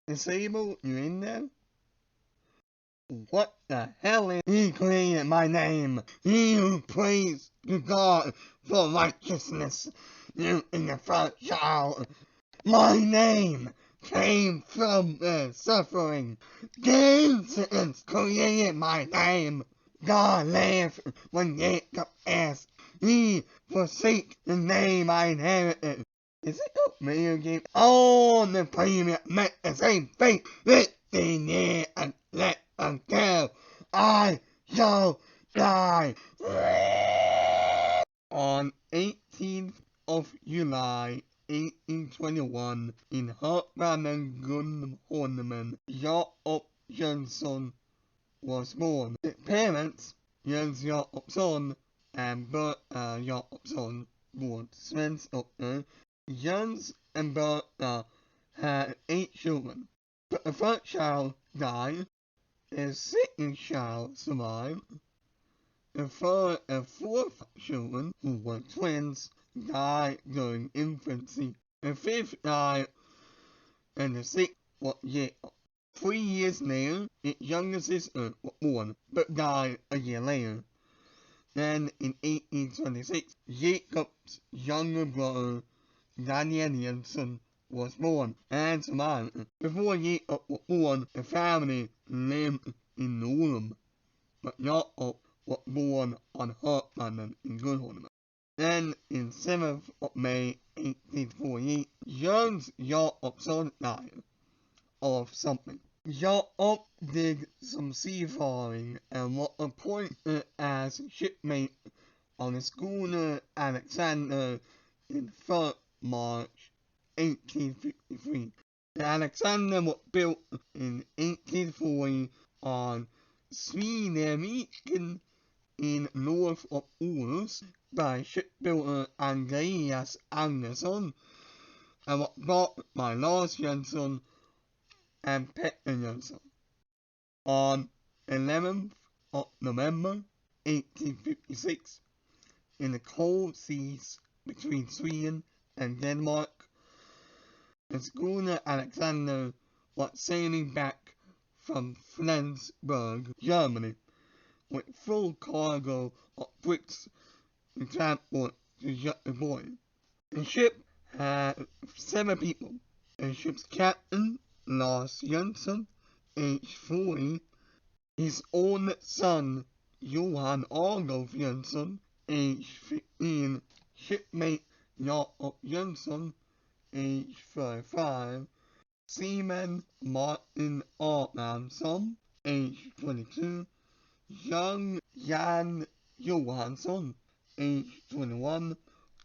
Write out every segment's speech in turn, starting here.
Disabled, you in there? What the hell is he created my name? He who prays to God for righteousness, you in the first child. My name came from the suffering. Jesus created my name. God laughed when Jacob asked. He forsake the name I inherited. Is it a video game? All the premium met the same fate. 15 years and let until I shall die. On 18th of July 1821, in Hartman Gullholmen, Jakob Jönsson was born. His parents, Jens Jakobsson and Berta Jakobsson, born svensk doctor. Jens and Berta had 8 children, but the first child died. The second child survived. The third and fourth children, who were twins, died during infancy. The fifth died, and the sixth was Jacob. 3 years later, his younger sister was born, but died a year later. Then, in 1826, Jacob's younger brother, Daniel Jönsson, was born and survived. Before Jacob was born, the family lived in Gullholmens, but Jakob was born on Hartman in Gullholmens. Then, in 7th of May 1848, Jens Jakobsson died of something. Jakob did some seafaring and was appointed as shipmate on the schooner Alexander in 3rd March 1853. The Alexander was built in 1840 on Svineviken in north of Aarhus by shipbuilder Andreas Andersson and was bought by Lars Jönsson and Petter Jönsson. On 11th of November 1856, in the cold seas between Sweden and Denmark, the schooner Alexander was sailing back from Flensburg, Germany, with full cargo of bricks to transport to Göteborg. The ship had 7 people. The ship's captain, Lars Jönsson, age 40, his own son, Johan Adolf Jönsson, age 15, shipmate Jakob Jönsson, age 35, seaman Martin Abrahamsson, age 22, young Jan Johansson, age 21,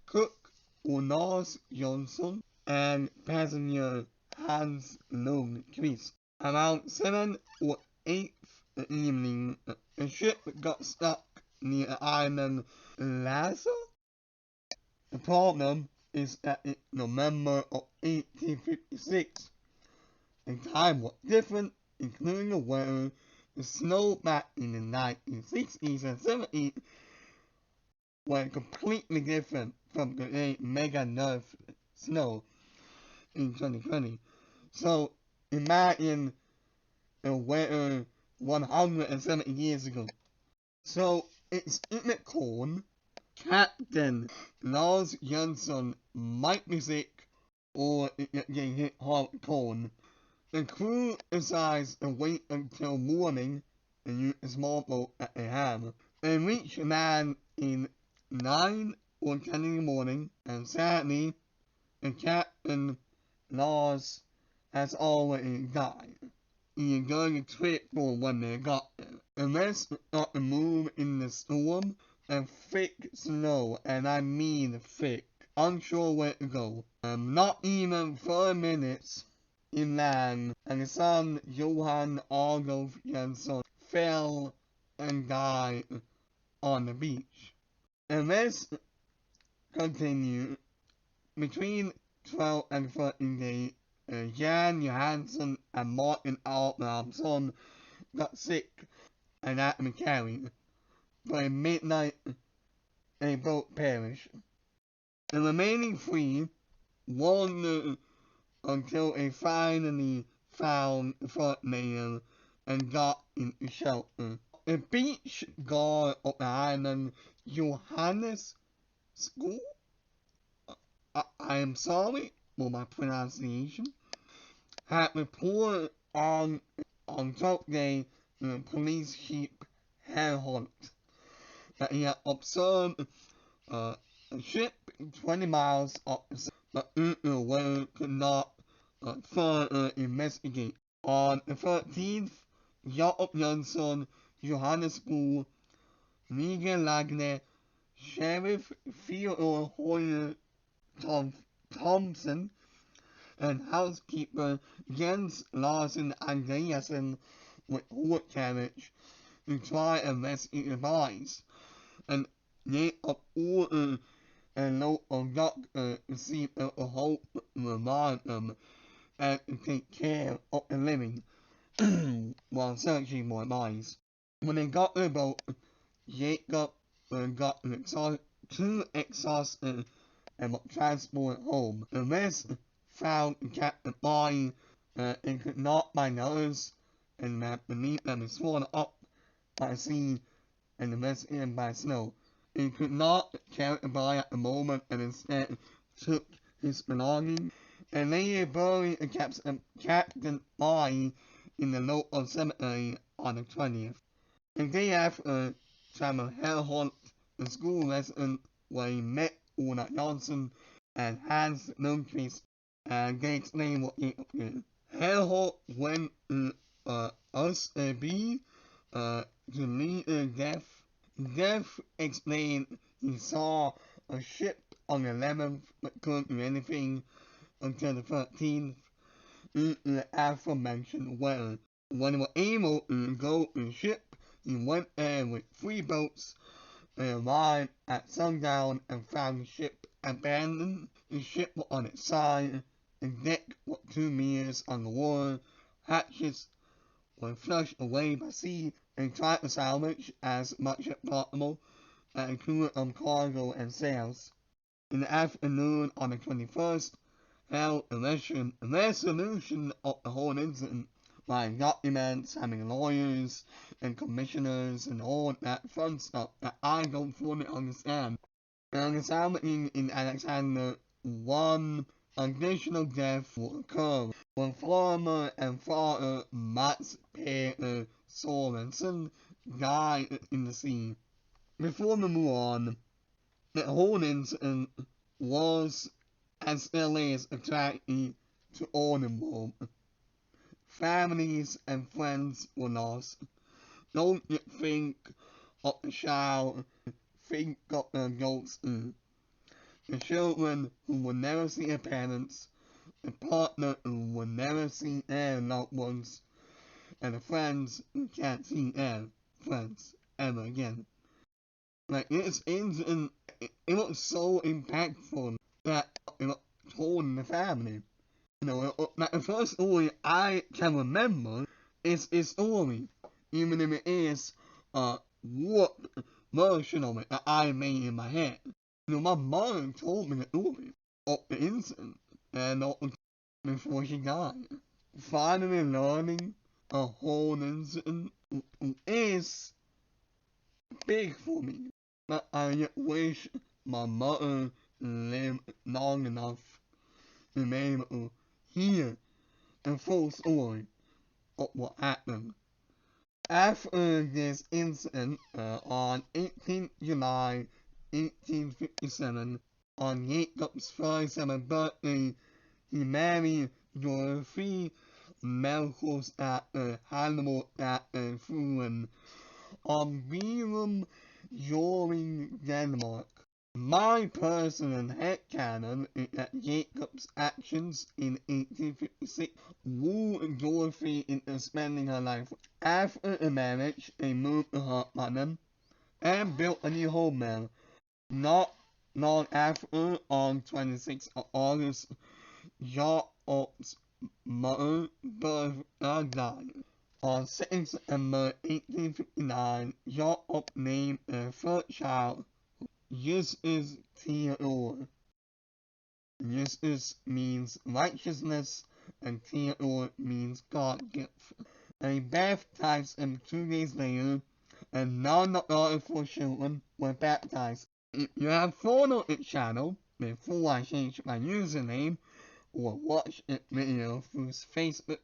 cook Lars Jönsson, and passenger Hans Lundqvist. Around 7 or 8 the evening, the ship got stuck near the island Lasso. The problem is that in November of 1856, the time was different, including the weather. The snow back in the 1960s and 70s were completely different from the mega nerf snow in 2020. So imagine the weather 170 years ago. So it's in the corn. Captain Lars Jönsson might be sick or getting hit hard with corn. The crew decides to wait until morning and use a small boat that they have. They reach land in 9 or 10 in the morning, and sadly, the captain, Lars, has already died. He is going to trip for when they got there. The rest got to move in the storm and thick snow, and I mean thick. Unsure where to go. Not even 4 minutes in land, and his son Johan Adolf Jönsson fell and died on the beach. The rest continued. Between 12 and 13 days, Jan Johansson and Martin Abrahamsson got sick and had to be carried. By midnight, they both perished. The remaining 3 wandered until they finally found the third male and got into shelter. The beach guard of the island, Johannes School, I am sorry for my pronunciation, had reported on Thursday the police chief Herholt that he had observed a ship 20 miles off the sea, but the whale could not further investigate. On the 13th, Jakob Jönsson, Johannesburg, Niederlande, Sheriff Theodore Hoyer Thompson, and housekeeper Jens Larsen Andreasen with wood carriage to try and rescue the bodies. And they of order and local doctor received a hope to remind them and to take care of the living while searching for bodies. When they got the boat, Jacob got too exhausted and was transported home. The rest found the captain body and could not find others, and that believed them was swallowed up by the sea and the rest in by snow. He could not carry the body at the moment and instead took his belongings and later buried the captain's body in the local cemetery on the 20th. The day after, Samuel Herholt, the school resident, where he met Ola Johnson and Hans Lundqvist, and they explained what he did. Herholt went to Österby to meet Deaf. Deaf explained he saw a ship on the 11th but couldn't do anything until the 13th due to the aforementioned weather. When he was able to go to the ship, he went there with 3 boats and arrived at sundown and found the ship abandoned. The ship was on its side, the deck was 2 meters underwater, hatches were flushed away by sea, and tried to salvage as much as possible, that included cargo and sails. In the afternoon on the 21st, held a resolution of the whole incident, like documents, having lawyers and commissioners and all that fun stuff that I don't fully understand. And the salvaging in Alexander, 1 additional death will occur when farmer and father Mats Peter Sorensen died in the sea. Before we move on, the whole incident was and still is attractive to all involved. Families and friends were lost. Don't you think of the child, think of the adults too. The children who will never see their parents, the partner who will never see their loved ones, and the friends who can't see their friends ever again. Like this incident, it was so impactful that it was told in the family. Like the first story I can remember is his story, even if it is a warped version of it that I made in my head. My mother told me the story of the incident and before she died. Finally learning a whole incident is big for me. But I wish my mother lived long enough to be able to hear the full story of what happened. After this incident, on 18th July 1857, on Jacob's 37th birthday, he married Dorothy Melchosdatter Halvordatter Fruen on Billum during Denmark. My personal headcanon is that Jacob's actions in 1856 wooed Dorothy into spending her life. After the marriage, they moved to Hartmann and built a new home there. Not long after, on 26th of August, Jacob's mother, Bertha, died. On 2nd September 1859, Jakob named their third child Justus Theodore. Justus means righteousness, and Theodore means God gift. They baptized him 2 days later, and none of the other 4 children were baptized. If you have followed the channel before I changed my username, or watched the video through Facebook,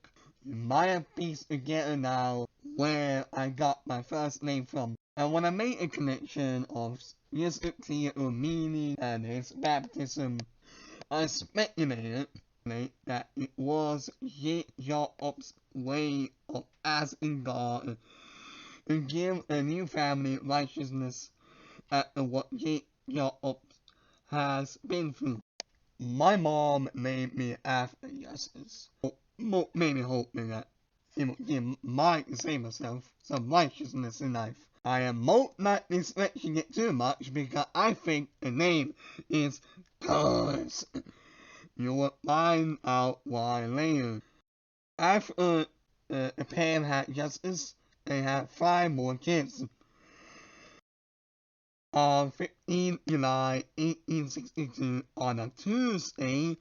you might have pieced together now where I got my first name from. And when I made a connection of Mr. Theodore meaning and his baptism, I speculated that it was Jakob's way of asking God to give a new family righteousness after what Jakob has been through. My mom named me after justice, maybe hoping that it would give my same self some righteousness in life. I am most likely stretching it too much because I think the name is Doris. You will find out why later. After the pair had justice, they had 5 more kids. On 15 July 1862, on a Tuesday,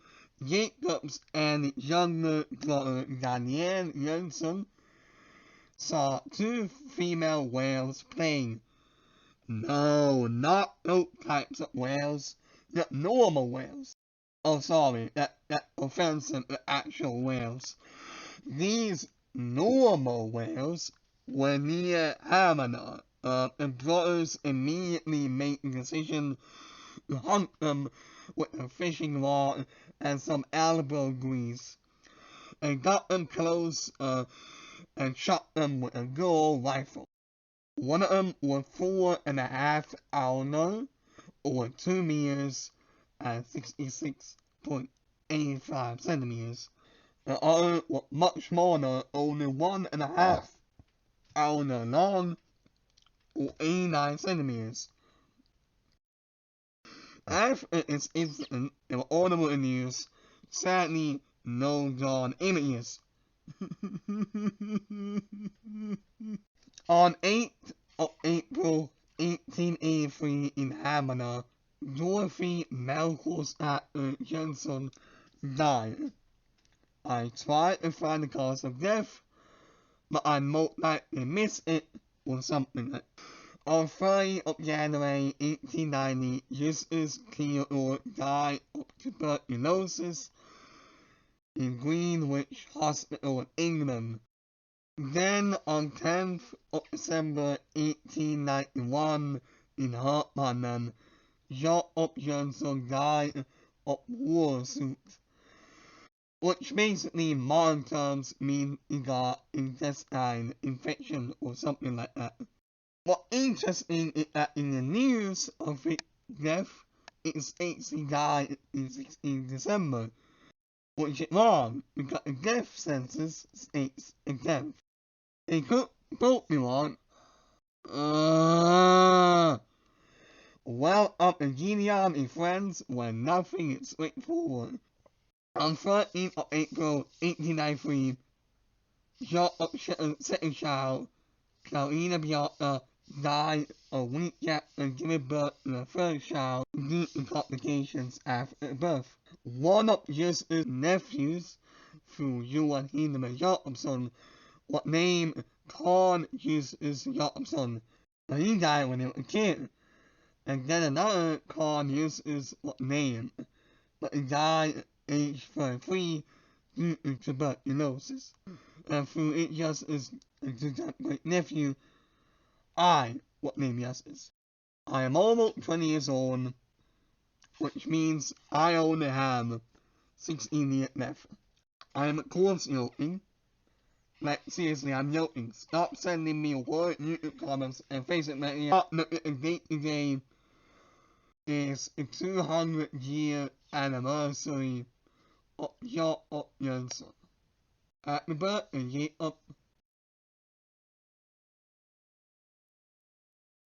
Jacob's and younger brother Jakob Jönsson saw 2 female whales playing. No, not those types of whales, the normal whales. Oh, sorry, that offensive to actual whales. These normal whales were near Havana. The brothers immediately made the decision to hunt them with a fishing rod and some elbow grease. They got them close and shot them with a good old rifle. One of them was 4.5 ounce, or 2 meters and 66.85 centimeters. The other was much smaller, only 1.5 ounce long, or 89 centimeters. After this incident, they were audible in news. Sadly, no drawn images. On 8th of April 1883 in Havana, Dorothy Melchizedek Jönsson died. I tried to find the cause of death, but I most likely missed it or something. On 30th of January 1890, Justus Theodore died of tuberculosis in Greenwich Hospital in England. Then on 10th of December 1891 in Hartmannen, Jakob Jönsson died of warsute, which basically in modern terms means he got intestine infection or something like that. What's interesting is that in the news of his death, it states he died in 16 December, which is wrong because the death census states a death. They could both be wrong. Well, up the genealogy, friends, when nothing is straightforward. On 13th of April 1893, Jakob's second child, Carolina Beata, died a week after giving birth to the third child due to complications after birth. One of Justus' nephews, through Johan Hillevi Jakobsson, was named Carl Justus Jakobsson, but he died when he was a kid. And then another Carl Justus was named, but he died at age 33 due to tuberculosis. And through it Justus' great nephew, I was named Justus. I am almost 20 years old, which means I only have 16 years left. I am of course joking. Like, seriously, I'm joking. Stop sending me word YouTube comments and Facebook messages. Look at the date today is the 200-year anniversary of Jakob Jönsson. Happy birthday, Jakob.